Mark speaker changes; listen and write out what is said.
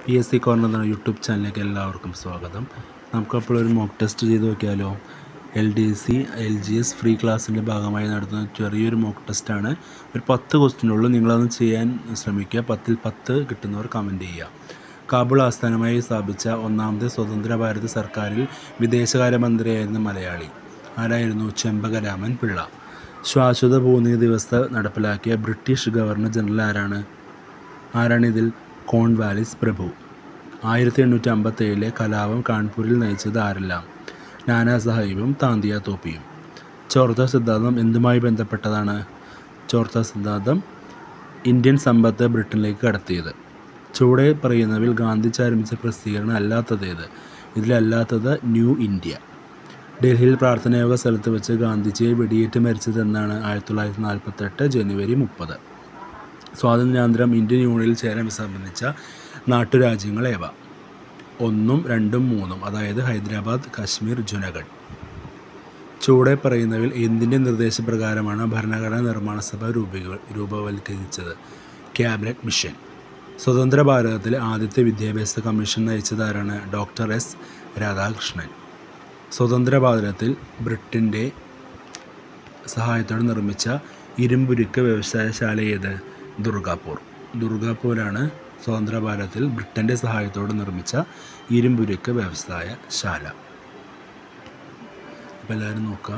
Speaker 1: PSC corner എന്ന YouTube ചാനലിലേക്ക് എല്ലാവർക്കും സ്വാഗതം. നമുക്കപ്പോൾ ഒരു മോക്ക് ടെസ്റ്റ് ചെയ്ത് നോക്കിയാലോ. LDC LGS ഫ്രീ ക്ലാസ്സിൻ്റെ ഭാഗമായി നടത്തുന്ന ചെറിയൊരു മോക്ക് ടെസ്റ്റാണ്. ഒരു 10 ക്വസ്റ്റ്യനുള്ളൂ. നിങ്ങളതൊന്ന് ചെയ്യാൻ ശ്രമിക്കുക. 10ൽ 10 കിട്ടുന്നവർ കമൻറ്റ് ചെയ്യുക. കാബൂൾ ആസ്ഥാനമായി സ്ഥാപിച്ച ഒന്നാമത്തെ സ്വതന്ത്ര ഭാരത സർക്കാരിൽ വിദേശകാര്യമന്ത്രിയായിരുന്ന മലയാളി ആരായിരുന്നു? ചെമ്പകരാമൻ പിള്ള. ശാശ്വത ഭൂനികുതി വ്യവസ്ഥ നടപ്പിലാക്കിയ ബ്രിട്ടീഷ് ഗവർണർ ജനറൽ ആരാണിതിൽ? കോൺവാലിസ് പ്രഭു. 1857 കലാപം കാൺപൂരിൽ നയിച്ചത് ആരെല്ലാം? നാനാ സാഹിബും താന്തിയ തോപ്പിയും. ചോർത്ത സിദ്ധാന്തം എന്തുമായി ബന്ധപ്പെട്ടതാണ്? ചോർത്ത സിദ്ധാന്തം ഇന്ത്യൻ സമ്പത്ത് ബ്രിട്ടനിലേക്ക് കടത്തിയത്. ചുവടെ പറയുന്നവയിൽ ഗാന്ധിജി ആരംഭിച്ച പ്രസിദ്ധീകരണം അല്ലാത്തതേത്? ഇതിലല്ലാത്തത് ന്യൂ ഇന്ത്യ. ഡൽഹിയിൽ പ്രാർത്ഥനായോഗ സ്ഥലത്ത് വെച്ച് ഗാന്ധിജിയെ വെടിയേറ്റ് മരിച്ചത് എന്നാണ്? 1948 ജനുവരി 30. സ്വാതന്ത്ര്യാനന്തരം ഇന്ത്യൻ യൂണിയനിൽ ചേരാൻ സംബന്ധിച്ച നാട്ടുരാജ്യങ്ങൾ ഏവ? 1, 2, 3, അതായത് ഹൈദരാബാദ്, കാശ്മീർ, ജുനഗഡ്. ചുവടെ പറയുന്നവയിൽ എന്തിൻ്റെ നിർദ്ദേശപ്രകാരമാണ് ഭരണഘടനാ നിർമ്മാണ സഭ രൂപവൽക്കരിച്ചത്? Cabinet mission. സ്വതന്ത്ര ഭാരതത്തിലെ ആദ്യത്തെ വിദ്യാഭ്യാസ കമ്മീഷൻ നയിച്ചത് ആരാണ്? Doctor S. രാധാകൃഷ്ണൻ. സ്വതന്ത്ര ഭാരതത്തിൽ ബ്രിട്ടൻ്റെ സഹായത്തോടെ നിർമ്മിച്ച ഇരുമ്പുരുക്ക് വ്യവസായശാല ഏത്? ദുർഗാപൂരാണ് സ്വതന്ത്ര ഭാരതത്തിൽ ബ്രിട്ടൻ്റെ സഹായത്തോടെ നിർമ്മിച്ച ഇരുമ്പുരുക്ക് വ്യവസായശാല. അപ്പോൾ എല്ലാവരും നോക്കുക.